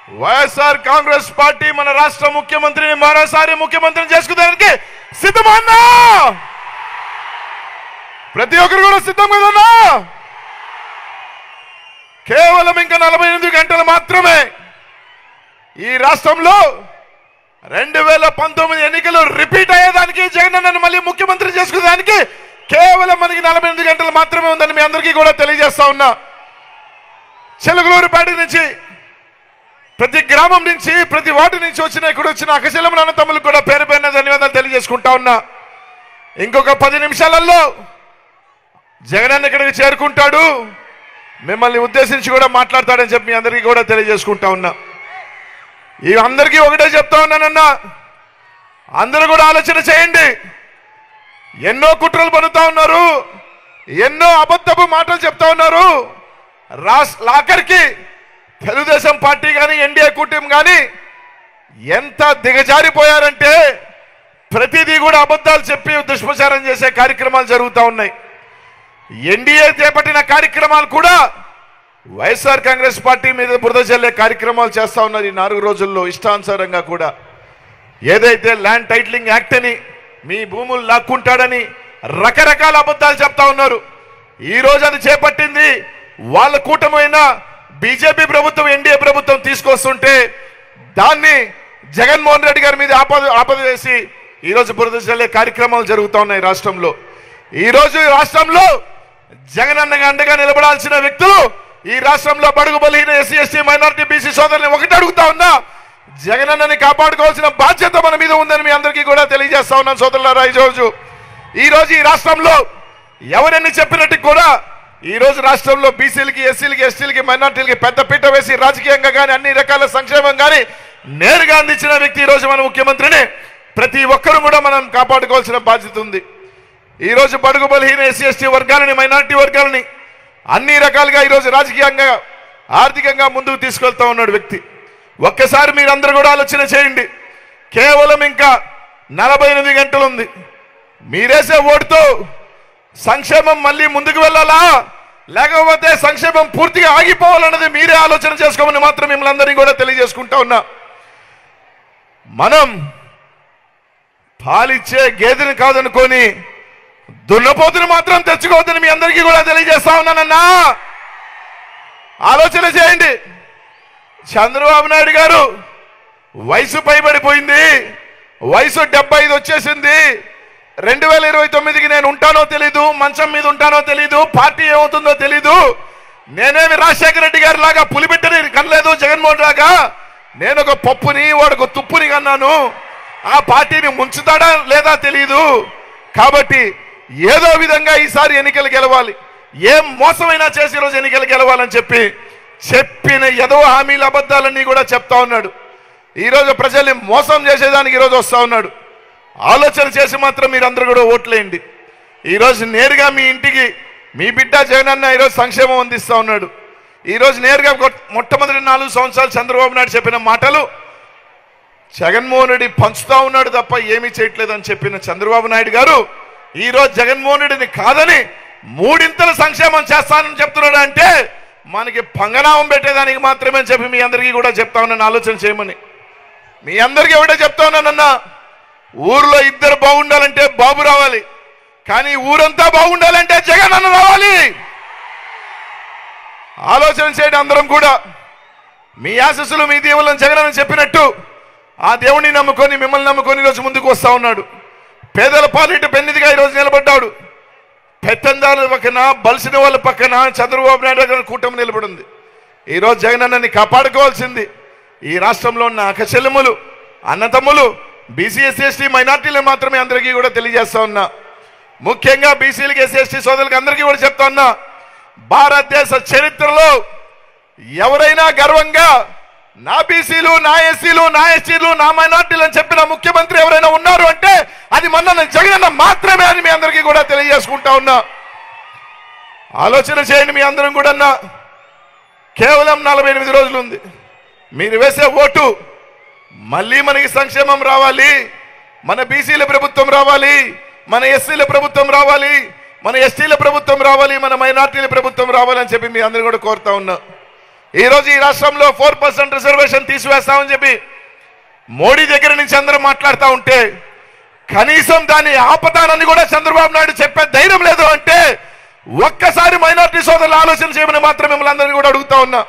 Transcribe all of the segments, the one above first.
YSR Congress party మన రాష్ట్ర ముఖ్యమంత్రిని మరోసారి ముఖ్యమంత్రిని చేసుకునేందుకు సిద్ధమన్నా? ప్రతి ఒక్కరు కూడా సిద్ధం కదన్నా? కేవలం ఇంకా 48 గంటలు మాత్రమే ఈ రాష్ట్రంలో 2019 ఎన్నికలు రిపీట్ అయ్యేదానికి, జగన్ అన్నను మళ్ళీ ముఖ్యమంత్రి చేసుకునేదానికి కేవలం మనకి 48 గంటలు మాత్రమే ఉందని మీ అందరికీ కూడా తెలియజేస్తా ఉన్నా. చిలకలూరుపేట నుంచి, ప్రతి గ్రామం నుంచి, ప్రతి వార్డు నుంచి ఇక్కడ వచ్చిన అక్కచెల్లెమ్మల అన్నతమ్ములకు కూడా పేరు పేరున ధన్యవాదాలు తెలియజేసుకుంటా ఉన్నా. ఇంకొక 10 నిమిషాలలో జగన్ ఇక్కడికి చేరుకుంటాడు, మిమ్మల్ని ఉద్దేశించి కూడా మాట్లాడతాడని చెప్పి మీ అందరికీ కూడా తెలియజేసుకుంటా ఉన్నా. ఈ అందరికీ ఒకటే చెప్తా ఉన్నానన్నా, అందరూ కూడా ఆలోచన చేయండి. ఎన్నో కుట్రలు పడుతూ ఉన్నారు, ఎన్నో అబద్ధపు మాటలు చెప్తా ఉన్నారు. ఆఖరికి తెలుగుదేశం పార్టీ కానీ ఎన్డీఏ కూటమి కానీ ఎంత దిగజారిపోయారంటే ప్రతిదీ కూడా అబద్ధాలు చెప్పి దుష్ప్రచారం చేసే కార్యక్రమాలు జరుగుతూ ఉన్నాయి. ఎన్డీఏ చేపట్టిన కార్యక్రమాలు కూడా వైఎస్ఆర్ కాంగ్రెస్ పార్టీ మీద బురద చల్లే కార్యక్రమాలు చేస్తూ ఉన్నారు. ఈ 4 రోజుల్లో ఇష్టానుసారంగా కూడా ఏదైతే ల్యాండ్ టైటిలింగ్ యాక్ట్ అని, మీ భూములు లాక్కుంటాడని రకరకాల అబద్ధాలు చెప్తా ఉన్నారు. ఈ రోజు అది చేపట్టింది వాళ్ళ కూటమైన బీజేపీ ప్రభుత్వం, ఎన్డీఏ ప్రభుత్వం తీసుకొస్తుంటే దాన్ని జగన్మోహన్ రెడ్డి గారి మీద ఆపద వేసి ఈరోజు బురద చల్లే కార్యక్రమాలు జరుగుతూ ఉన్నాయి రాష్ట్రంలో. ఈరోజు రాష్ట్రంలో జగన్ అన్నగా అండగా నిలబడాల్సిన వ్యక్తులు ఈ రాష్ట్రంలో బడుగు బలహీన ఎస్సీ ఎస్టీ మైనారిటీ బీసీ సోదరుని ఒకటి అడుగుతా ఉన్నా, జగన్ అన్నని కాపాడుకోవాల్సిన బాధ్యత మన మీద ఉందని మీ అందరికీ కూడా తెలియజేస్తా ఉన్నాను సోదరులారా. ఈరోజు ఈ రాష్ట్రంలో ఎవరెన్ని చెప్పినట్టు కూడా ఈరోజు రాష్ట్రంలో బీసీలకి, ఎస్సీలకి, ఎస్టీలకి, మైనారిటీలకి పెద్ద పీట వేసి రాజకీయంగా కానీ అన్ని రకాల సంక్షేమం కానీ నేరుగా అందించిన వ్యక్తి ఈరోజు మన ముఖ్యమంత్రిని ప్రతి ఒక్కరూ కూడా మనం కాపాడుకోవాల్సిన బాధ్యత ఉంది. ఈరోజు బడుగు బలహీన ఎస్సీ ఎస్టీ వర్గాలని, మైనారిటీ వర్గాలని అన్ని రకాలుగా ఈరోజు రాజకీయంగా, ఆర్థికంగా ముందుకు తీసుకెళ్తా ఉన్నాడు వ్యక్తి. ఒక్కసారి మీరందరూ కూడా ఆలోచన చేయండి. కేవలం ఇంకా 48 గంటలు ఉంది. మీరేసే ఓటుతో సంక్షేమం మళ్ళీ ముందుకు వెళ్ళాలా, లేకపోతే సంక్షేమం పూర్తిగా ఆగిపోవాలన్నది మీరే ఆలోచన చేసుకోమని మాత్రం మిమ్మల్ని అందరినీ కూడా తెలియజేసుకుంటా ఉన్నా. మనం పాలిచ్చే గేదెని కాదనుకొని దున్నపోతుని మాత్రం తెచ్చుకోవద్దని మీ అందరికీ కూడా తెలియజేస్తా ఉన్నానన్నా. ఆలోచన చేయండి. చంద్రబాబు నాయుడు గారు వయసు పైబడిపోయింది, వయసు 75 వచ్చేసింది. 2029కి నేను ఉంటానో తెలీదు, మంచం మీద ఉంటానో తెలీదు, పార్టీ ఏమవుతుందో తెలీదు. నేనేమి రాజశేఖర రెడ్డి గారి లాగా పులిబిడ్డని కనలేదు, జగన్మోహన్ లాగా నేను ఒక పప్పుని వాడు తుప్పుని కన్నాను. ఆ పార్టీని ముంచుతాడా లేదా తెలీదు. కాబట్టి ఏదో విధంగా ఈసారి ఎన్నికలు గెలవాలి, ఏం మోసమైనా చేసి ఈరోజు ఎన్నికలు గెలవాలని చెప్పిన ఏదో హామీల అబద్ధాలన్నీ కూడా చెప్తా ఉన్నాడు. ఈరోజు ప్రజల్ని మోసం చేసేదానికి ఈరోజు వస్తా ఉన్నాడు. ఆలోచన చేసి మాత్రం మీరందరూ కూడా ఓట్లేయండి. ఈరోజు నేరుగా మీ ఇంటికి మీ బిడ్డ జగన్ అన్న ఈరోజు సంక్షేమం అందిస్తూ ఉన్నాడు. ఈరోజు నేరుగా మొట్టమొదటి 4 సంవత్సరాలు చంద్రబాబు నాయుడు చెప్పిన మాటలు జగన్మోహన్ రెడ్డి పంచుతా ఉన్నాడు తప్ప ఏమీ చేయట్లేదని చెప్పిన చంద్రబాబు నాయుడు గారు ఈరోజు జగన్మోహన్ రెడ్డిని కాదని 3 సంక్షేమం చేస్తానని చెప్తున్నాడు. అంటే మనకి పంగనామం పెట్టేదానికి మాత్రమే చెప్పి మీ అందరికీ కూడా చెప్తా ఉన్నాను ఆలోచన చేయమని. మీ అందరికీ ఒకటే చెప్తా ఉన్నానన్నా, ఊర్లో 2 బాగుండాలంటే బాబు రావాలి, కానీ ఊరంతా బాగుండాలంటే జగన్ అన్న రావాలి. ఆలోచన చేయండి అందరం కూడా. మీ ఆశీస్సులు, మీ దీవులను జగన్ అని చెప్పినట్టు ఆ దేవుడిని నమ్ముకొని, మిమ్మల్ని నమ్ముకొని ఈరోజు ముందుకు వస్తా ఉన్నాడు. పేదల పాలిట పెన్నిదిగా ఈరోజు నిలబడ్డాడు. పెత్తందారుల పక్కన, బలిసిన వాళ్ళ పక్కన చంద్రబాబు నాయుడు గారి కూటమి నిలబడింది. ఈరోజు జగన్ అన్నని కాపాడుకోవాల్సింది ఈ రాష్ట్రంలో ఉన్న అక్కచెల్లెమ్మలు, అన్నతమ్ములు, బీసీ ఎస్సీ ఎస్టీ మైనార్టీలను మాత్రమే అందరికీ కూడా తెలియజేస్తా ఉన్నా. ముఖ్యంగా బీసీలకి, ఎస్సీ ఎస్టీ సోదరులకి అందరికీ కూడా చెప్తా ఉన్నా, భారతదేశ చరిత్రలో ఎవరైనా గర్వంగా నా బీసీలు, నా ఎస్సీలు, నా ఎస్టీలు, నా మైనార్టీలు అని చెప్పిన ముఖ్యమంత్రి ఎవరైనా ఉన్నారు అంటే అది మన జగన్ అన్న మాత్రమే అని మీ అందరికీ కూడా తెలియజేసుకుంటా ఉన్నా. ఆలోచన చేయండి మీ అందరం కూడా. కేవలం 48 రోజులు ఉంది. మీరు వేసే ఓటు మళ్ళీ మనకి సంక్షేమం రావాలి, మన బీసీల ప్రభుత్వం రావాలి, మన ఎస్సీల ప్రభుత్వం రావాలి, మన ఎస్టీల ప్రభుత్వం రావాలి, మన మైనార్టీల ప్రభుత్వం రావాలని చెప్పి మీ అందరూ కూడా కోరుతా ఉన్నా. ఈరోజు ఈ రాష్ట్రంలో 4% రిజర్వేషన్ తీసివేస్తామని చెప్పి మోడీ దగ్గర నుంచి అందరూ మాట్లాడుతూ ఉంటే కనీసం దాన్ని ఆపతానని కూడా చంద్రబాబు నాయుడు చెప్పే ధైర్యం లేదు అంటే ఒక్కసారి మైనారిటీ సోదరులు ఆలోచన చేయమని మాత్రం మిమ్మల్ని అందరినీ కూడా అడుగుతా ఉన్నా.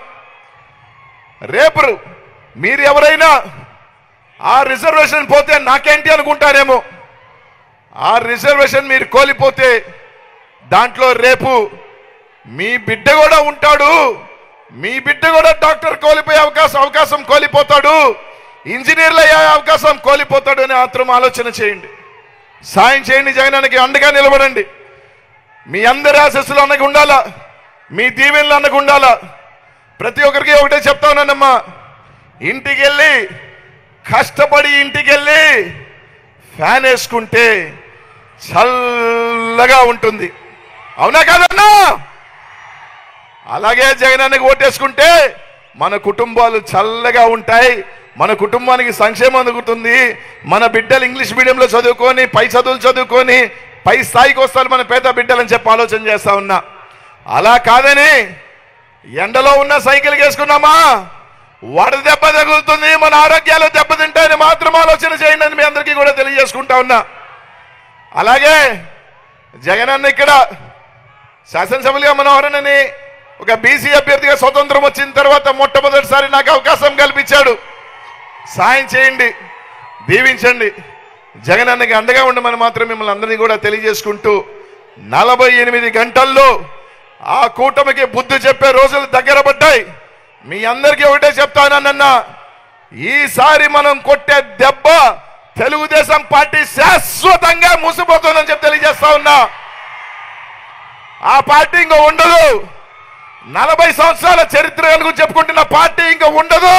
రేపు మీరు ఎవరైనా ఆ రిజర్వేషన్ పోతే నాకేంటి అనుకుంటారేమో. ఆ రిజర్వేషన్ మీరు కోల్పోతే దాంట్లో రేపు మీ బిడ్డ కూడా ఉంటాడు, మీ బిడ్డ కూడా డాక్టర్ కోల్పోయే అవకాశం కోల్పోతాడు, ఇంజనీర్లు అయ్యే అవకాశం కోల్పోతాడు అని మాత్రం ఆలోచన చేయండి. సాయం చేయండి, జగనానికి అండగా నిలబడండి. మీ అందరి ఆశస్సులు అన్నకు ఉండాలా, మీ దీవెనలు అన్నకు ఉండాలా. ప్రతి ఒక్కరికి ఒకటే చెప్తా ఉన్నానమ్మా, ఇంటికి వెళ్ళి కష్టపడి ఇంటికి వెళ్ళి ఫ్యాన్ వేసుకుంటే చల్లగా ఉంటుంది. అవునా కాదన్నా? అలాగే జగనానికి ఓటేసుకుంటే మన కుటుంబాలు చల్లగా ఉంటాయి, మన కుటుంబానికి సంక్షేమం అందుకుతుంది, మన బిడ్డలు ఇంగ్లీష్ మీడియంలో చదువుకొని పై చదువులు చదువుకొని పై స్థాయికి వస్తారు మన పేద బిడ్డలని చెప్పి ఆలోచన చేస్తా ఉన్నా. అలా కాదని ఎండలో ఉన్న సైకిల్ వేసుకున్నామా వడ దెబ్బ తగులుతుంది, మన ఆరోగ్యాలు దెబ్బతింటాయని మాత్రం ఆలోచన చేయండి అని మీ అందరికీ కూడా తెలియజేసుకుంటా ఉన్నా. అలాగే జగనన్న ఇక్కడ శాసనసభలుగా మనోహరనని ఒక బీసీ అభ్యర్థిగా స్వతంత్రం వచ్చిన తర్వాత మొట్టమొదటిసారి నాకు అవకాశం కల్పించాడు. సాయం చేయండి, దీవించండి, జగనన్నకి అండగా ఉండమని మాత్రం మిమ్మల్ని అందరినీ కూడా తెలియజేసుకుంటూ 48 గంటల్లో ఆ కూటమికి బుద్ధి చెప్పే రోజులు దగ్గర పడ్డాయి. మీ అందరికీ ఒకటే చెప్తానన్నా, ఈసారి మనం కొట్టే దెబ్బ తెలుగుదేశం పార్టీ శాశ్వతంగా మూసిపోతుందని చెప్పి తెలియజేస్తా ఉన్నా. ఆ పార్టీ ఇంకా ఉండదు. 40 సంవత్సరాల చరిత్ర గురించి చెప్పుకుంటున్న పార్టీ ఇంకా ఉండదు.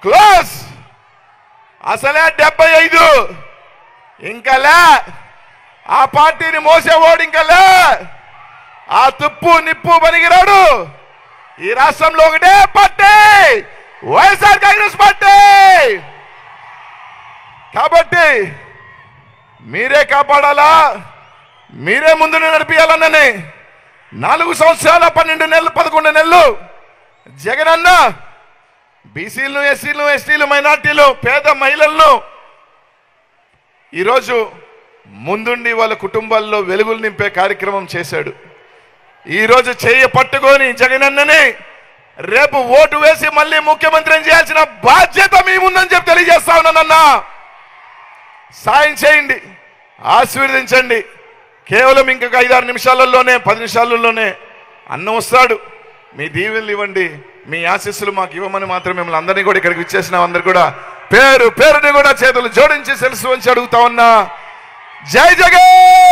క్లోజ్. అసలే 75 ఇంకా లే. ఆ పార్టీని మోసేవాడు ఇంకా లే. ఆ తుప్పు నిప్పు పనికిరాడు. ఈ రాష్ట్రంలో ఒకటే పార్టీ, వైఎస్ఆర్ కాంగ్రెస్ పార్టీ. కాబట్టి మీరే కాపాడాలా, మీరే ముందు నడిపించాలన్నని 4 సంవత్సరాల 12 నెలలు 11 నెలలు జగనన్న బీసీలను, ఎస్సీలను, ఎస్టీలు, మైనార్టీలు, పేద మహిళలను ఈరోజు ముందుండి వాళ్ళ కుటుంబాల్లో వెలుగులు నింపే కార్యక్రమం చేశాడు. ఈరోజు చెయ్యి పట్టుకొని జగనన్నని రేపు ఓటు వేసి మళ్ళీ ముఖ్యమంత్రిని చేయాల్సిన బాధ్యత మీ ముందని చెప్పి తెలియజేస్తా ఉన్నానన్నా. సాయం చేయండి, ఆశీర్వదించండి. కేవలం ఇంకొక 5-6 నిమిషాలలోనే 10 నిమిషాలలోనే అన్నం వస్తాడు. మీ దీవెనలు ఇవ్వండి, మీ ఆశీస్సులు మాకు ఇవ్వమని మాత్రం మిమ్మల్ని అందరినీ కూడా ఇక్కడికి ఇచ్చేసిన అందరు కూడా పేరు పేరుని కూడా చేతులు జోడించి సెలసు వంచి అడుగుతా ఉన్నా. జై జగన్.